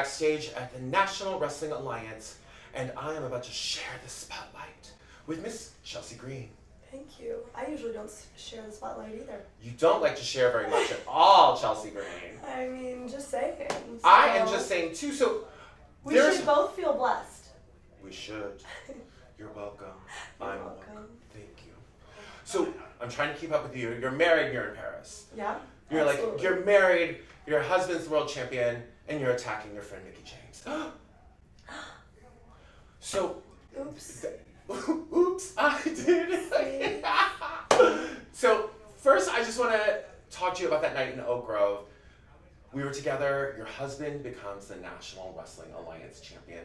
backstage at the National Wrestling Alliance, and I am about to share the spotlight with Miss Chelsea Green. Thank you. I usually don't share the spotlight either. You don't like to share very much at all, Chelsea Green. I mean, just saying. So I am just saying too, so we should both feel blessed. We should. You're welcome. You're welcome. Thank you. So I'm trying to keep up with you. You're married, you're in Paris. Yeah. You're absolutely. like, you're married, your husband's the world champion, and you're attacking your friend Mickie James. So, oops. Oops, I did. So, first I just want to talk to you about that night in Oak Grove. We were together, your husband becomes the National Wrestling Alliance champion,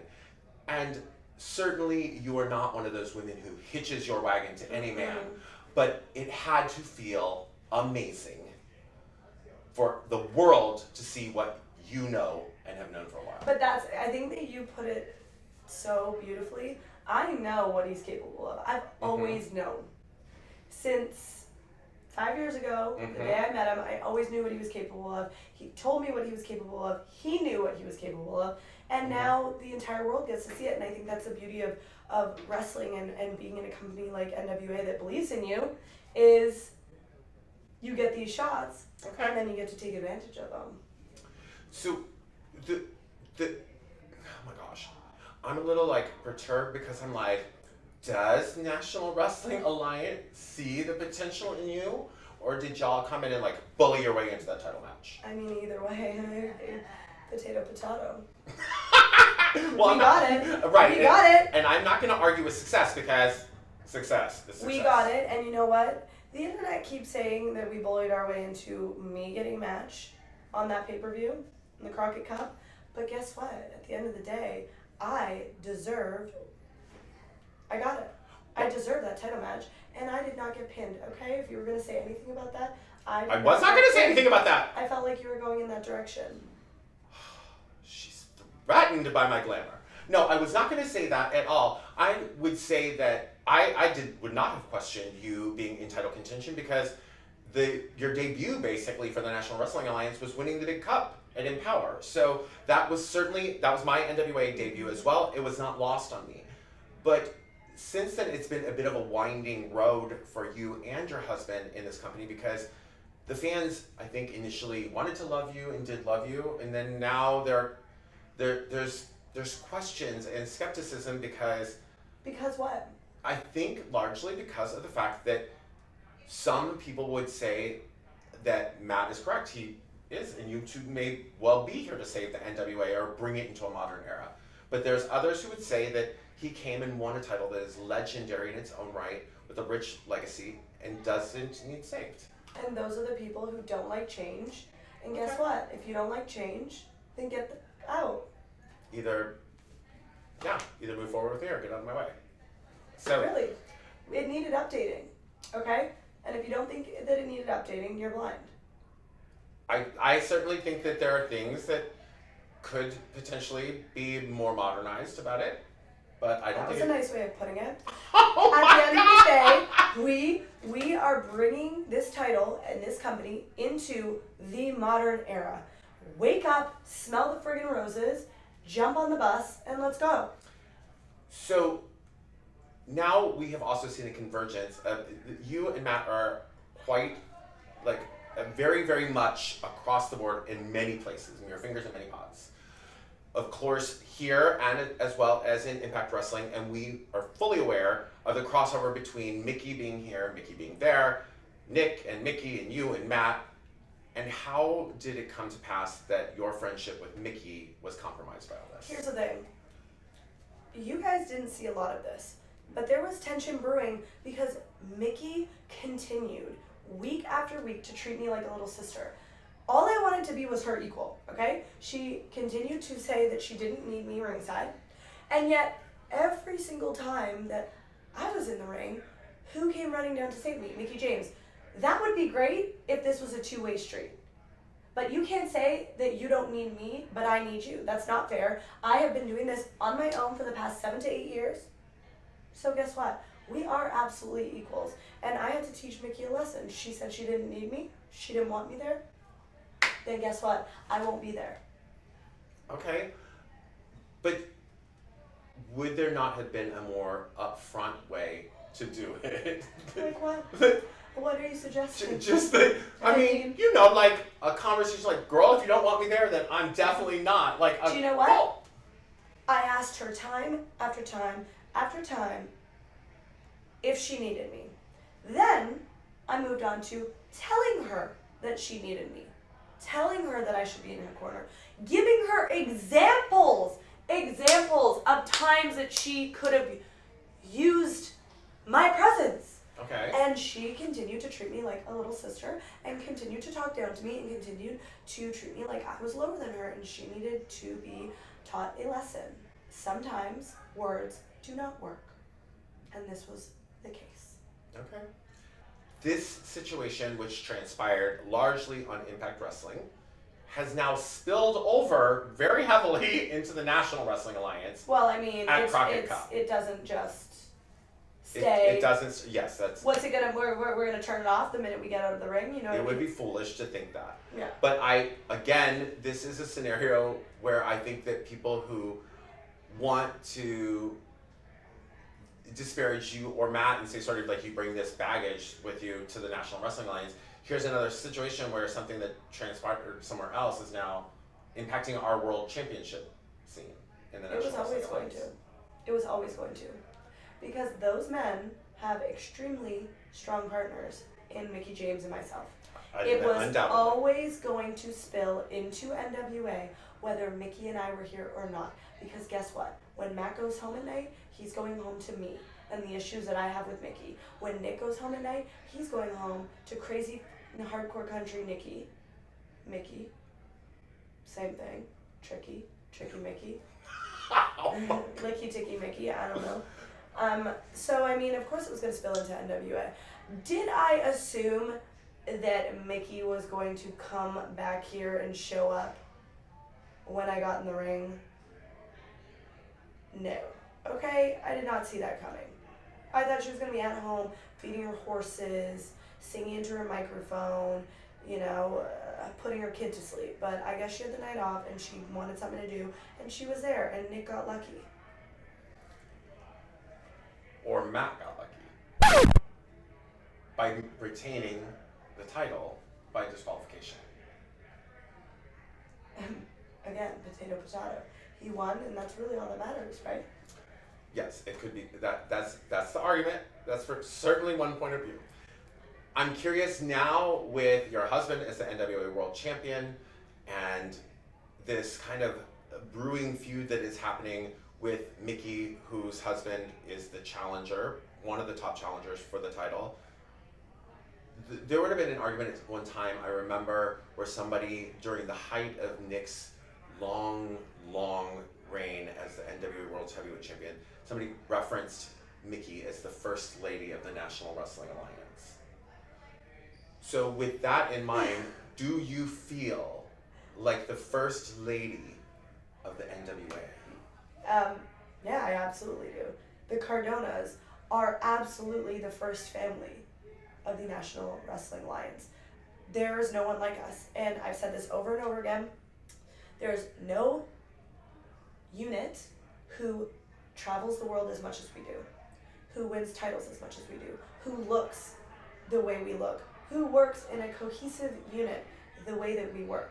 and certainly you are not one of those women who hitches your wagon to any man, but it had to feel amazing for the world to see what you know and have known for a while. But I think that you put it so beautifully. I know what he's capable of. I've always known. Since 5 years ago, the day I met him, I always knew what he was capable of. He told me what he was capable of. He knew what he was capable of. And now the entire world gets to see it. And I think that's the beauty of wrestling and being in a company like NWA that believes in you, is you get these shots, and then you get to take advantage of them. So, oh my gosh, I'm a little perturbed because I'm like, does National Wrestling Alliance see the potential in you, or did y'all come in and bully your way into that title match? I mean, either way, potato. Well, we got it. Right. We got it. And I'm not going to argue with success because success is success. We got it, and you know what? The internet keeps saying that we bullied our way into me getting a match on that pay-per-view in the Crockett Cup. But guess what? At the end of the day, I got it. I deserved that title match, and I did not get pinned, okay? If you were going to say anything about that, I was not going to say anything about that. I felt like you were going in that direction. She's threatened by my glamour. No, I was not going to say that at all. I would say that I would not have questioned you being in title contention because your debut basically for the National Wrestling Alliance was winning the big cup at Empower. So that was my NWA debut as well. It was not lost on me. But since then, it's been a bit of a winding road for you and your husband in this company because the fans, I think, initially wanted to love you and did love you, and then now there's questions and skepticism because... Because what? I think largely because of the fact that some people would say that Matt is correct. He is, and you two may well be here to save the NWA or bring it into a modern era. But there's others who would say that he came and won a title that is legendary in its own right, with a rich legacy, and doesn't need saved. And those are the people who don't like change. And guess what? If you don't like change, then get out. Either move forward with me or get out of my way. So really, it needed updating, okay? And if you don't think that it needed updating, you're blind. I certainly think that there are things that could potentially be more modernized about it, but I don't think that was a nice way of putting it. Oh At the end of the day, we are bringing this title and this company into the modern era. Wake up, smell the friggin' roses, jump on the bus, and let's go. So now we have also seen a convergence of you and Matt are quite very, very much across the board in many places, and your fingers in many pots. Of course, here and as well as in Impact Wrestling, and we are fully aware of the crossover between Mickie being here, Mickie being there, Nick and Mickie and you and Matt. And how did it come to pass that your friendship with Mickie was compromised by all this? Here's the thing. You guys didn't see a lot of this, but there was tension brewing because Mickie continued week after week to treat me like a little sister. All I wanted to be was her equal, okay? She continued to say that she didn't need me ringside, and yet every single time that I was in the ring, who came running down to save me? Mickie James. That would be great if this was a two-way street. But you can't say that you don't need me, but I need you. That's not fair. I have been doing this on my own for the past 7 to 8 years. So guess what? We are absolutely equals. And I had to teach Mickie a lesson. She said she didn't need me. She didn't want me there. Then guess what? I won't be there. Okay. would there not have been a more upfront way to do it? Like what? What are you suggesting? Just that, I mean, you know, like a conversation like, girl, if you don't want me there, then I'm definitely not. Like, Do you know what? I asked her time after time after time if she needed me. Then I moved on to telling her that she needed me, telling her that I should be in her corner, giving her examples of times that she could have used my presence. Okay. And she continued to treat me like a little sister and continued to talk down to me and continued to treat me like I was lower than her and she needed to be taught a lesson. Sometimes words do not work. And this was the case. Okay. This situation, which transpired largely on Impact Wrestling, has now spilled over very heavily into the National Wrestling Alliance. Well, I mean, it doesn't just stay. It doesn't. Yes, that's. What's it gonna? We're gonna turn it off the minute we get out of the ring. You know. It would be foolish to think that. Yeah. But this is a scenario where I think that people who want to disparage you or Matt and say sort of like you bring this baggage with you to the National Wrestling Alliance. Here's another situation where something that transpired somewhere else is now impacting our world championship scene in the National Wrestling Alliance. It was always going to. Because those men have extremely strong partners in Mickie James and myself. It was always going to spill into NWA whether Mickie and I were here or not. Because guess what? When Matt goes home at night, he's going home to me and the issues that I have with Mickie. When Nick goes home at night, he's going home to crazy hardcore country Mickie. Same thing. Tricky Mickie. Licky Ticky Mickie, I don't know. So I mean, of course it was going to spill into NWA. Did I assume that Mickie was going to come back here and show up when I got in the ring? No. Okay, I did not see that coming. I thought she was going to be at home feeding her horses, singing into her microphone, putting her kid to sleep. But I guess she had the night off and she wanted something to do, and she was there, and Nick got lucky. Or Matt got lucky by retaining the title by disqualification. Again, potato. He won, and that's really all that matters, right? Yes, it could be that. That's the argument. That's for certainly one point of view. I'm curious now with your husband as the NWA World Champion and this kind of brewing feud that is happening with Mickie, whose husband is the challenger, one of the top challengers for the title. There would have been an argument at one time, I remember, where somebody, during the height of Nick's long reign as the NWA World Heavyweight Champion, somebody referenced Mickie as the First Lady of the National Wrestling Alliance. So with that in mind, do you feel like the First Lady of the NWA? Yeah, I absolutely do. The Cardonas are absolutely the first family of the National Wrestling Alliance. There's no one like us. And I've said this over and over again. There's no unit who travels the world as much as we do, who wins titles as much as we do, who looks the way we look, who works in a cohesive unit the way that we work.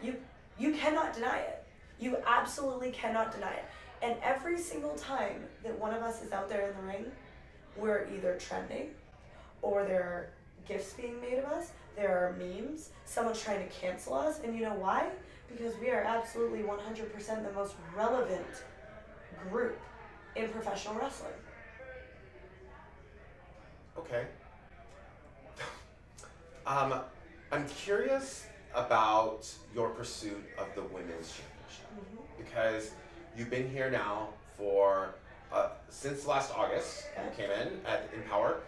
You cannot deny it. You absolutely cannot deny it. And every single time that one of us is out there in the ring, we're either trending, or there are gifts being made of us, there are memes, someone's trying to cancel us, and you know why? Because we are absolutely 100% the most relevant group in professional wrestling. Okay. I'm curious about your pursuit of the Women's Championship, because you've been here now for since last August. You came in at Empower,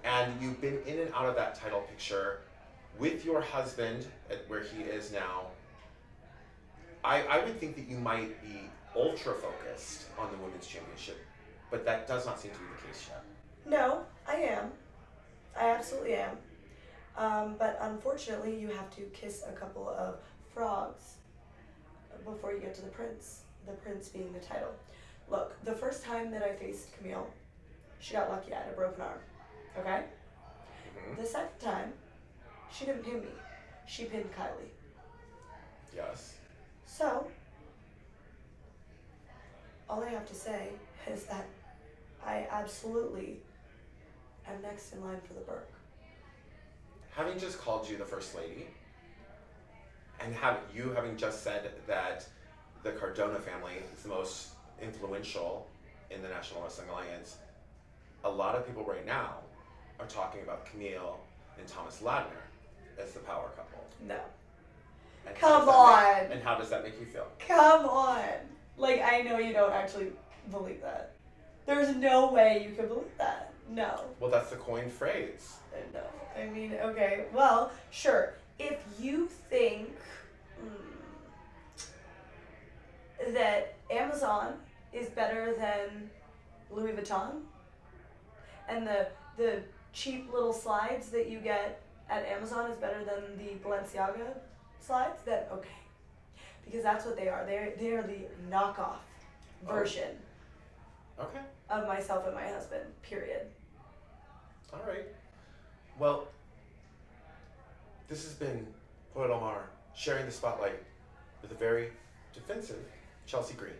and you've been in and out of that title picture with your husband at where he is now. I would think that you might be ultra focused on the Women's Championship, but that does not seem to be the case yet. No, I am. I absolutely am. But unfortunately, you have to kiss a couple of frogs before you get to the prince being the title. Look, the first time that I faced Camille, she got lucky. I had a broken arm. Okay? Mm-hmm. The second time, she didn't pin me. She pinned Kylie. Yes. So, all I have to say is that I absolutely am next in line for the Burke. Having just called you the First Lady, and having just said that the Cardona family is the most influential in the National Wrestling Alliance, a lot of people right now are talking about Camille and Thomas Ladner as the power couple. No. And Come on. And how does that make you feel? Come on. Like, I know you don't actually believe that. There's no way you can believe that. No. Well, that's the coined phrase. No. I mean, okay, well, sure. If you think that Amazon is better than Louis Vuitton, and the cheap little slides that you get at Amazon is better than the Balenciaga slides, then okay. Because that's what they are. They are the knockoff version Okay. of myself and my husband, period. All right. Well, this has been Pollo Del Mar sharing the spotlight with a very defensive Chelsea Green.